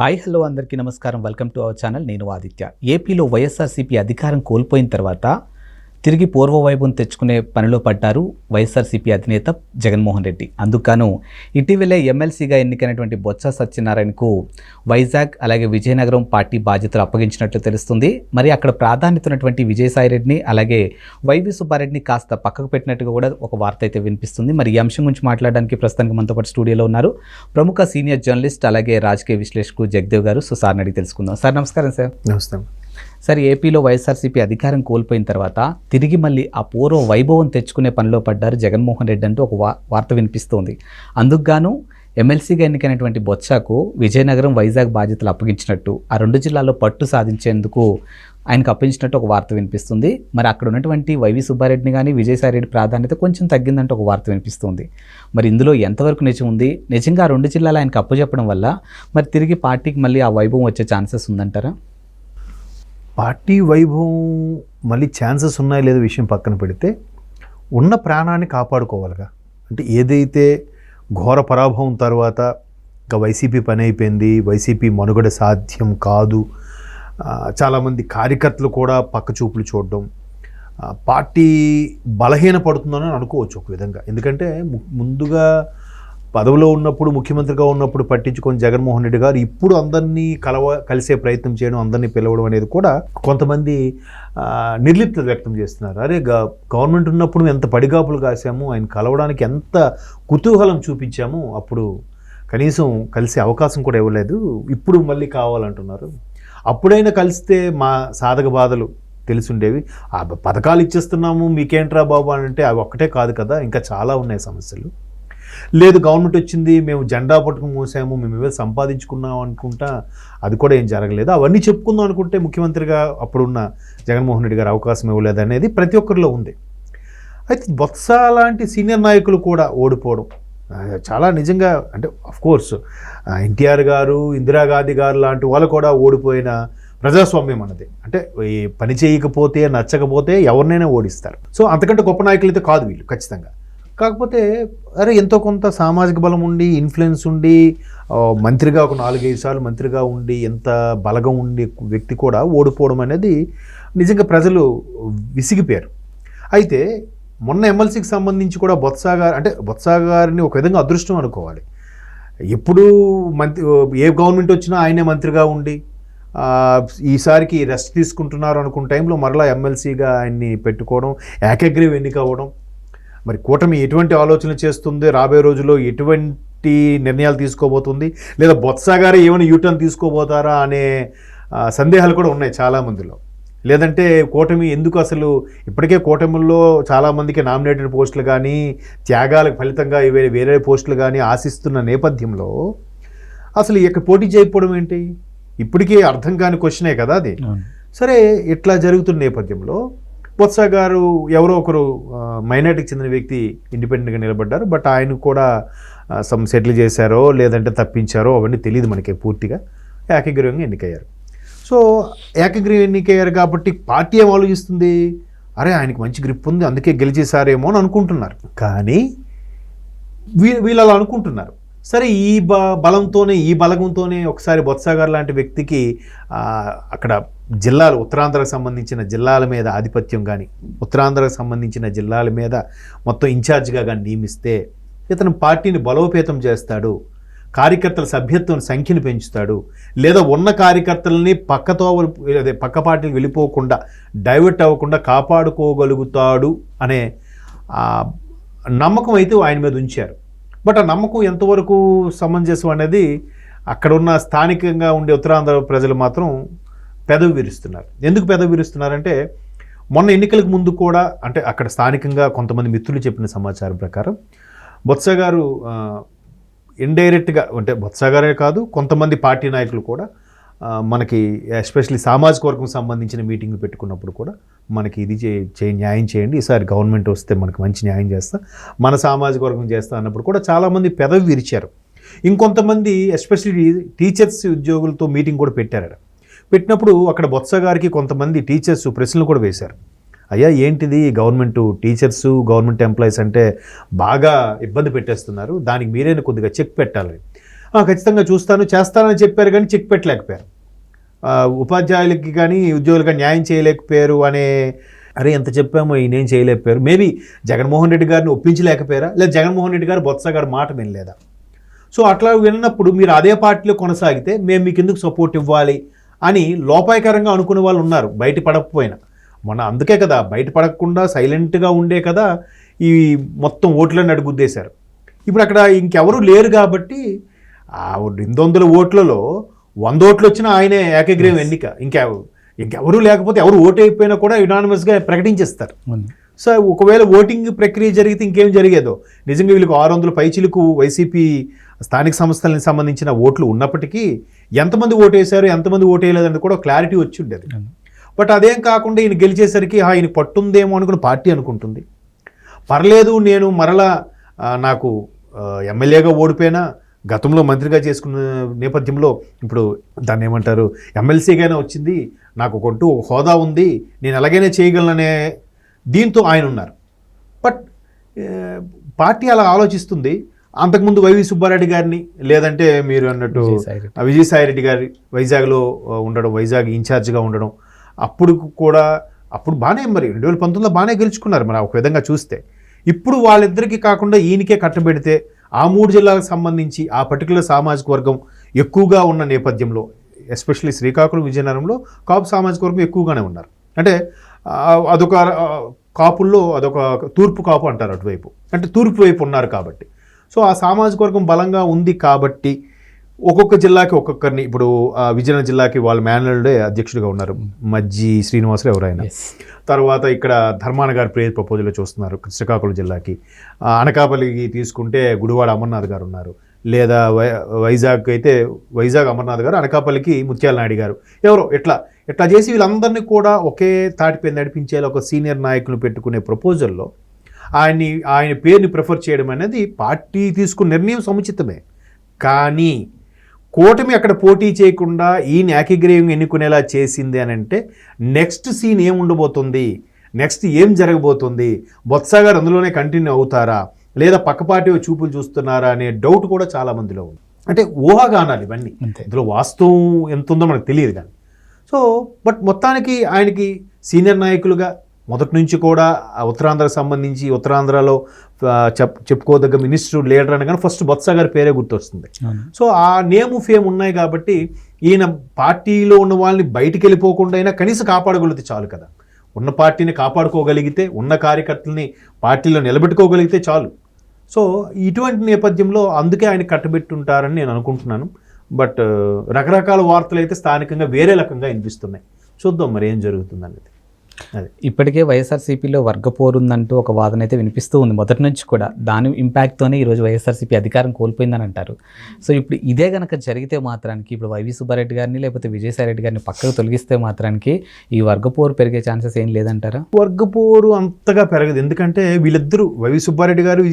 Hi hello అందరికీ నమస్కారం. Welcome to our channel. నేను ఆదిత్య. ఏపీలో వైఎస్ఆర్సీపీ అధికారం కోల్పోయిన తర్వాత తిరిగి పూర్వ వైభవం తెచ్చుకునే పనిలో పడ్డారు వైఎస్ఆర్సీపీ అధినేత జగన్మోహన్ రెడ్డి. అందుకను ఇటీవలే ఎమ్మెల్సీగా ఎన్నికైనటువంటి బొత్స సత్యనారాయణకు వైజాగ్ అలాగే విజయనగరం పార్టీ బాధ్యతలు అప్పగించినట్లు తెలుస్తుంది. మరి అక్కడ ప్రాధాన్యత ఉన్నటువంటి విజయసాయిరెడ్డిని అలాగే వైవి సుబ్బారెడ్డిని కాస్త పక్కకు పెట్టినట్టుగా కూడా ఒక వార్త అయితే వినిపిస్తుంది. మరి ఈ అంశం గురించి మాట్లాడడానికి ప్రస్తుతానికి మనతో పాటు స్టూడియోలో ఉన్నారు ప్రముఖ సీనియర్ జర్నలిస్ట్ అలాగే రాజకీయ విశ్లేషకుడు జగదేవ్ గారు. సో సార్ని అడిగి తెలుసుకుందాం. సార్ నమస్కారం. సార్ నమస్తే. సార్, ఏపీలో వైఎస్ఆర్సీపీ అధికారం కోల్పోయిన తర్వాత తిరిగి మళ్ళీ ఆ పూర్వ వైభవం తెచ్చుకునే పనిలో పడ్డారు జగన్మోహన్ రెడ్డి అంటూ ఒక వార్త వినిపిస్తోంది. అందుకు గాను ఎమ్మెల్సీగా ఎన్నికైనటువంటి బొత్సకు విజయనగరం వైజాగ్ బాధ్యతలు అప్పగించినట్టు, ఆ రెండు జిల్లాల్లో పట్టు సాధించేందుకు ఆయనకు అప్పగించినట్టు ఒక వార్త వినిపిస్తుంది. మరి అక్కడ ఉన్నటువంటి వైవి సుబ్బారెడ్డిని కానీ విజయసాయిరెడ్డి ప్రాధాన్యత కొంచెం తగ్గిందంటూ ఒక వార్త వినిపిస్తుంది. మరి ఇందులో ఎంతవరకు నిజం ఉంది? నిజంగా ఆ రెండు జిల్లాలు ఆయనకు అప్పచెప్పడం వల్ల మరి తిరిగి పార్టీకి మళ్ళీ ఆ వైభవం వచ్చే ఛాన్సెస్ ఉందంటారా? పార్టీ వైభవం మళ్ళీ ఛాన్సెస్ ఉన్నాయో లేదో విషయం పక్కన పెడితే ఉన్న ప్రాణాన్ని కాపాడుకోవాలిగా. అంటే ఏదైతే ఘోర పరాభవం తర్వాత ఇంకా వైసీపీ పని అయిపోయింది, వైసీపీ మనుగడ సాధ్యం కాదు, చాలామంది కార్యకర్తలు కూడా పక్క చూపులు చూడడం, పార్టీ బలహీనపడుతుందని అనుకోవచ్చు ఒక విధంగా. ఎందుకంటే ముందుగా పదవిలో ఉన్నప్పుడు, ముఖ్యమంత్రిగా ఉన్నప్పుడు పట్టించుకొని జగన్మోహన్ రెడ్డి గారు ఇప్పుడు అందరినీ కలిసే ప్రయత్నం చేయడం, అందరినీ పిలవడం అనేది కూడా కొంతమంది నిర్లిప్తత వ్యక్తం చేస్తున్నారు. అరే గవర్నమెంట్ ఉన్నప్పుడు ఎంత పడిగాపులు కాసాము, ఆయన కలవడానికి ఎంత కుతూహలం చూపించాము, అప్పుడు కనీసం కలిసే అవకాశం కూడా ఇవ్వలేదు, ఇప్పుడు మళ్ళీ కావాలంటున్నారు. అప్పుడైనా కలిస్తే మా సాధక బాధలు తెలుసుండేవి. ఆ పథకాలు ఇచ్చేస్తున్నాము మీకేంట్రా బాబు అని అంటే అవి ఒక్కటే కాదు కదా, ఇంకా చాలా ఉన్నాయి సమస్యలు. లేదు గవర్నమెంట్ వచ్చింది, మేము జెండా పట్టుకుని మోసాము, మేము ఏదో సంపాదించుకున్నాం అనుకుంటా, అది కూడా ఏం జరగలేదు. అవన్నీ చెప్పుకుందాం అనుకుంటే ముఖ్యమంత్రిగా అప్పుడున్న జగన్మోహన్ రెడ్డి గారు అవకాశం ఇవ్వలేదు అనేది ప్రతి ఒక్కరిలో ఉంది. అయితే బొత్స లాంటి సీనియర్ నాయకులు కూడా ఓడిపోవడం చాలా నిజంగా, అంటే అఫ్కోర్స్ ఎన్టీఆర్ గారు, ఇందిరాగాంధీ గారు లాంటి వాళ్ళు కూడా ఓడిపోయిన ప్రజాస్వామ్యం అన్నది. అంటే ఈ పని చేయకపోతే, నచ్చకపోతే ఎవరినైనా ఓడిస్తారు. సో అంతకంటే గొప్ప నాయకులు అయితే కాదు వీళ్ళు ఖచ్చితంగా. కాకపోతే అరే ఎంతో కొంత సామాజిక బలం ఉండి, ఇన్ఫ్లుయెన్స్ ఉండి, మంత్రిగా ఒక 4-5 సార్లు మంత్రిగా ఉండి, ఎంత బలగం ఉండి వ్యక్తి కూడా ఓడిపోవడం అనేది నిజంగా ప్రజలు విసిగిపోయారు. అయితే మొన్న ఎమ్మెల్సీకి సంబంధించి కూడా బొత్స గారిని ఒక విధంగా అదృష్టం అనుకోవాలి. ఎప్పుడు ఏ గవర్నమెంట్ వచ్చినా ఆయనే మంత్రిగా ఉండి ఈసారికి రెస్ట్ తీసుకుంటున్నారు అనుకున్న టైంలో మరలా ఎమ్మెల్సీగా ఆయన్ని పెట్టుకోవడం, ఏకగ్రీవ ఎన్నిక అవ్వడం. మరి కూటమి ఎటువంటి ఆలోచనలు చేస్తుంది, రాబోయే రోజుల్లో ఎటువంటి నిర్ణయాలు తీసుకోబోతుంది, లేదా బొత్స గారే ఏమైనా యూటర్న్ తీసుకోబోతారా అనే సందేహాలు కూడా ఉన్నాయి చాలామందిలో. లేదంటే కూటమి ఎందుకు అసలు ఇప్పటికే కూటమిలో చాలామందికి నామినేటెడ్ పోస్టులు కానీ, త్యాగాలకు ఫలితంగా వేరే పోస్టులు కానీ ఆశిస్తున్న నేపథ్యంలో అసలు ఇక్కడ పోటీ చేయకపోవడం ఏంటి? ఇప్పటికీ అర్థం కాని క్వశ్చనే కదా అది. సరే, ఇట్లా జరుగుతున్న నేపథ్యంలో బొత్స గారు ఎవరో ఒకరు మైనార్టీకి చెందిన వ్యక్తి ఇండిపెండెంట్గా నిలబడ్డారు. బట్ ఆయన కూడా సెటిల్ చేశారో లేదంటే తప్పించారో అవన్నీ తెలియదు మనకి పూర్తిగా. ఏకగ్రీవంగా ఎన్నికయ్యారు. సో ఏకగ్రీవం ఎన్నికయ్యారు కాబట్టి పార్టీ ఏం ఆలోచిస్తుంది, అరే ఆయనకి మంచి గ్రిప్ ఉంది అందుకే గెలిచేశారేమో అని అనుకుంటున్నారు. కానీ వీళ్ళు అలా అనుకుంటున్నారు. సరే, ఈ బలంతోనే, ఈ బలగంతోనే ఒకసారి బొత్స గారు లాంటి వ్యక్తికి అక్కడ జిల్లాలు, ఉత్తరాంధ్రకు సంబంధించిన జిల్లాల మీద ఆధిపత్యం కానీ, ఉత్తరాంధ్రకు సంబంధించిన జిల్లాల మీద మొత్తం ఇన్ఛార్జిగా కానీ నియమిస్తే ఇతను పార్టీని బలోపేతం చేస్తాడు, కార్యకర్తల సభ్యత్వం సంఖ్యను పెంచుతాడు, లేదా ఉన్న కార్యకర్తలని పక్క పార్టీకి వెళ్ళిపోకుండా, డైవర్ట్ అవ్వకుండా కాపాడుకోగలుగుతాడు అనే నమ్మకం అయితే ఆయన మీద ఉంచారు. బట్ ఆ నమ్మకం ఎంతవరకు సమంజసం అనేది అక్కడ ఉన్న స్థానికంగా ఉండే ఉత్తరాంధ్ర ప్రజలు మాత్రం పెదవి విరుస్తున్నారు. ఎందుకు పెదవి విరుస్తున్నారంటే మొన్న ఎన్నికలకు ముందు కూడా, అంటే అక్కడ స్థానికంగా కొంతమంది మిత్రులు చెప్పిన సమాచారం ప్రకారం బొత్స గారు ఇండైరెక్ట్గా, అంటే బొత్స గారే కాదు కొంతమంది పార్టీ నాయకులు కూడా మనకి ఎస్పెషల్లీ సామాజిక వర్గం సంబంధించిన మీటింగ్లు పెట్టుకున్నప్పుడు కూడా మనకి ఇది న్యాయం చేయండి, ఈసారి గవర్నమెంట్ వస్తే మనకు మంచి న్యాయం చేస్తా, మన సామాజిక వర్గం చేస్తా అన్నప్పుడు కూడా చాలామంది పెదవి విరిచారు. ఇంకొంతమంది ఎస్పెషల్లీ టీచర్స్ ఉద్యోగులతో మీటింగ్ కూడా పెట్టారట. పెట్టినప్పుడు అక్కడ బొత్స గారికి కొంతమంది టీచర్స్ ప్రశ్నలు కూడా వేశారు. అయ్యా ఏంటిది గవర్నమెంట్ ఎంప్లాయీస్ అంటే బాగా ఇబ్బంది పెట్టేస్తున్నారు, దానికి మీరైనా కొద్దిగా చెక్ పెట్టాలని. ఖచ్చితంగా చూస్తాను చేస్తానని చెప్పారు కానీ చెక్ పెట్టలేకపోయారు. ఉపాధ్యాయులకి కానీ ఉద్యోగులకి న్యాయం చేయలేకపోయారు అనే అరే ఎంత చెప్పామో ఈయనేం చేయలేకపోయారు. మేబీ జగన్మోహన్ రెడ్డి గారిని ఒప్పించలేకపోయారా, లేదా జగన్మోహన్ రెడ్డి గారు బొత్స గారు మాట వినలేదా? సో అట్లా విన్నప్పుడు మీరు అదే పార్టీలో కొనసాగితే మేము మీకు ఎందుకు సపోర్ట్ ఇవ్వాలి అని లోపాయకరంగా అనుకునే వాళ్ళు ఉన్నారు బయట పడకపోయినా. మొన్న అందుకే కదా బయట పడకుండా సైలెంట్గా ఉండే కదా ఈ మొత్తం ఓట్లను అడుగుద్దేశారు. ఇప్పుడు అక్కడ ఇంకెవరు లేరు కాబట్టి 200 ఓట్లలో 100 ఓట్లు వచ్చినా ఆయనే ఏకగ్రీవం ఎన్నిక. ఇంకెవరూ లేకపోతే ఎవరు ఓటు అయిపోయినా కూడా యునానిమస్గా ప్రకటించేస్తారు. సో ఒకవేళ ఓటింగ్ ప్రక్రియ జరిగితే ఇంకేం జరిగేదో. నిజంగా వీళ్ళకి 600 పైచిలకు వైసీపీ స్థానిక సంస్థలకు సంబంధించిన ఓట్లు ఉన్నప్పటికీ ఎంతమంది ఓటు వేశారు ఎంతమంది ఓటు వేయలేదని కూడా క్లారిటీ వచ్చి ఉండేది. బట్ అదేం కాకుండా ఈయన గెలిచేసరికి ఈయన పట్టుందేమో అనుకుని పార్టీ అనుకుంటుంది. పర్లేదు నేను మరలా నాకు ఎమ్మెల్యేగా ఓడిపోయినా గతంలో మంత్రిగా చేసుకున్న నేపథ్యంలో ఇప్పుడు దాన్ని ఏమంటారు ఎమ్మెల్సీగానే వచ్చింది, నాకు ఒక హోదా ఉంది, నేను ఎలాగైనా చేయగలననే దీంతో ఆయన ఉన్నారు. బట్ పార్టీ అలా ఆలోచిస్తుంది. అంతకుముందు వైవి సుబ్బారెడ్డి గారిని లేదంటే మీరు అన్నట్టు విజయసాయి రెడ్డి గారి వైజాగ్లో ఉండడం, వైజాగ్ ఇన్ఛార్జ్గా ఉండడం, అప్పుడు బాగానే మరి 2019లో బాగానే గెలుచుకున్నారు మరి ఒక విధంగా చూస్తే. ఇప్పుడు వాళ్ళిద్దరికీ కాకుండా ఈయనకే కట్టబెడితే ఆ 3 జిల్లాలకు సంబంధించి ఆ పర్టికులర్ సామాజిక వర్గం ఎక్కువగా ఉన్న నేపథ్యంలో ఎస్పెషల్లీ శ్రీకాకుళం విజయనగరంలో కాపు సామాజిక వర్గం ఎక్కువగానే ఉన్నారు. అంటే అదొక కాపుల్లో అదొక తూర్పు కాపు అంటారు అటువైపు, అంటే తూర్పు వైపు ఉన్నారు కాబట్టి. సో ఆ సామాజిక వర్గం బలంగా ఉంది కాబట్టి ఒక్కొక్క జిల్లాకి ఒక్కొక్కరిని, ఇప్పుడు విజయనగరం జిల్లాకి వాళ్ళ మేనల్డే అధ్యక్షుడిగా ఉన్నారు మజ్జి శ్రీనివాసరావు ఎవరైనా. తర్వాత ఇక్కడ ధర్మాన గారి ప్రేయర్ ప్రపోజల్లో చూస్తున్నారు శ్రీకాకుళం జిల్లాకి. అనకాపల్లికి తీసుకుంటే గుడివాడ అమర్నాథ్ గారు ఉన్నారు. లేదా వైజాగ్ అయితే వైజాగ్ అమర్నాథ్ గారు, అనకాపల్లికి ముత్యాల నాయుడు గారు, ఎవరో ఎట్లా చేసి వీళ్ళందరినీ కూడా ఒకే తాటిపై నడిపించేలా ఒక సీనియర్ నాయకులు పెట్టుకునే ప్రపోజల్లో ఆయన పేరుని ప్రిఫర్ చేయడం అనేది పార్టీ తీసుకున్న నిర్ణయం సముచితమే. కానీ కూటమి అక్కడ పోటీ చేయకుండా ఈయన ఏకగ్రీవం ఎన్నుకునేలా చేసింది అని అంటే నెక్స్ట్ సీన్ ఏం ఉండబోతుంది, నెక్స్ట్ ఏం జరగబోతుంది, బొత్స గారు అందులోనే కంటిన్యూ అవుతారా లేదా పక్కపాటి చూపులు చూస్తున్నారా అనే డౌట్ కూడా చాలా మందిలో ఉంది. అంటే ఊహాగానాలు ఇవన్నీ, ఇందులో వాస్తవం ఎంత ఉందో మనకు తెలియదు కానీ. సో బట్ మొత్తానికి ఆయనకి సీనియర్ నాయకులుగా మొదటి నుంచి కూడా ఉత్తరాంధ్రకు సంబంధించి ఉత్తరాంధ్రలో చెప్పుకోదగ్గ మినిస్టర్ లీడర్ అనగానే ఫస్ట్ బొత్స గారి పేరే గుర్తొస్తుంది. సో ఆ నేము ఫేమ్ ఉన్నాయి కాబట్టి ఈయన పార్టీలో ఉన్న వాళ్ళని బయటికి వెళ్ళిపోకుండా అయినా కనీసం కాపాడగలిగితే చాలు కదా. ఉన్న పార్టీని కాపాడుకోగలిగితే, ఉన్న కార్యకర్తల్ని పార్టీలో నిలబెట్టుకోగలిగితే చాలు. సో ఇటువంటి నేపథ్యంలో అందుకే ఆయన కట్టబెట్టుంటారని నేను అనుకుంటున్నాను. బట్ రకరకాల వార్తలు అయితే స్థానికంగా వేరే రకంగా వినిపిస్తున్నాయి. చూద్దాం మరి ఏం జరుగుతుంది అనేది. ఇప్పటికే వైఎస్ఆర్సీపీలో వర్గపోరు ఉందంటూ ఒక వాదన అయితే వినిపిస్తూ ఉంది మొదటి నుంచి కూడా. దాని ఇంపాక్ట్తోనే ఈరోజు వైఎస్ఆర్సీపీ అధికారం కోల్పోయిందని అంటారు. సో ఇప్పుడు ఇదే కనుక జరిగితే మాత్రానికి, ఇప్పుడు వైవి సుబ్బారెడ్డి గారిని లేకపోతే విజయసాయి రెడ్డి గారిని పక్కకు తొలగిస్తే మాత్రానికి ఈ వర్గపోరు పెరిగే ఛాన్సెస్ ఏం లేదంటారా? వర్గపోరు అంతగా పెరగదు. ఎందుకంటే వీళ్ళిద్దరూ వైవి సుబ్బారెడ్డి గారు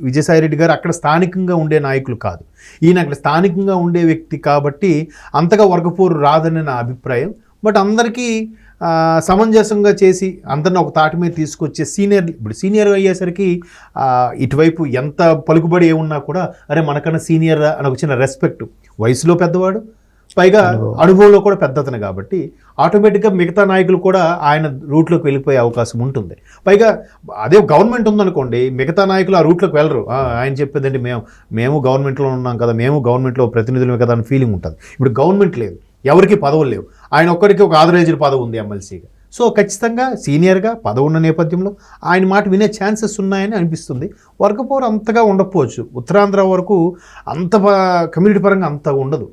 విజయసాయి రెడ్డి గారు అక్కడ స్థానికంగా ఉండే నాయకులు కాదు. ఈయన అక్కడ స్థానికంగా ఉండే వ్యక్తి కాబట్టి అంతగా వర్గపోరు రాదని నా అభిప్రాయం. బట్ అందరికీ సమంజసంగా చేసి అందరిని ఒక తాటి మీద తీసుకొచ్చే ఇప్పుడు సీనియర్ అయ్యేసరికి ఇటువైపు ఎంత పలుకుబడి ఏమున్నా కూడా అరే మనకన్నా సీనియర్ అని ఒక చిన్న రెస్పెక్ట్, వయసులో పెద్దవాడు పైగా అనుభవంలో కూడా పెద్దతను కాబట్టి ఆటోమేటిక్గా మిగతా నాయకులు కూడా ఆయన రూట్లోకి వెళ్ళిపోయే అవకాశం ఉంటుంది. పైగా అదే గవర్నమెంట్ ఉందనుకోండి, మిగతా నాయకులు ఆ రూట్లోకి వెళ్ళరు. ఆయన చెప్పేదండి మేము గవర్నమెంట్లో ఉన్నాం కదా, మేము గవర్నమెంట్లో ప్రతినిధులమే కదా అని ఫీలింగ్ ఉంటుంది. ఇప్పుడు గవర్నమెంట్ లేదు, ఎవరికి పదవులు లేవు, ఆయన ఒక్కడికి ఒక ఆథరైజ్డ్ పదవి ఉంది ఎమ్మెల్సీగా. సో ఖచ్చితంగా సీనియర్గా పదవి ఉన్న నేపథ్యంలో ఆయన మాట వినే ఛాన్సెస్ ఉన్నాయని అనిపిస్తుంది. వర్గపోరు అంతగా ఉండకపోవచ్చు, ఉత్తరాంధ్ర వరకు అంత కమ్యూనిటీ పరంగా అంతగా ఉండదు.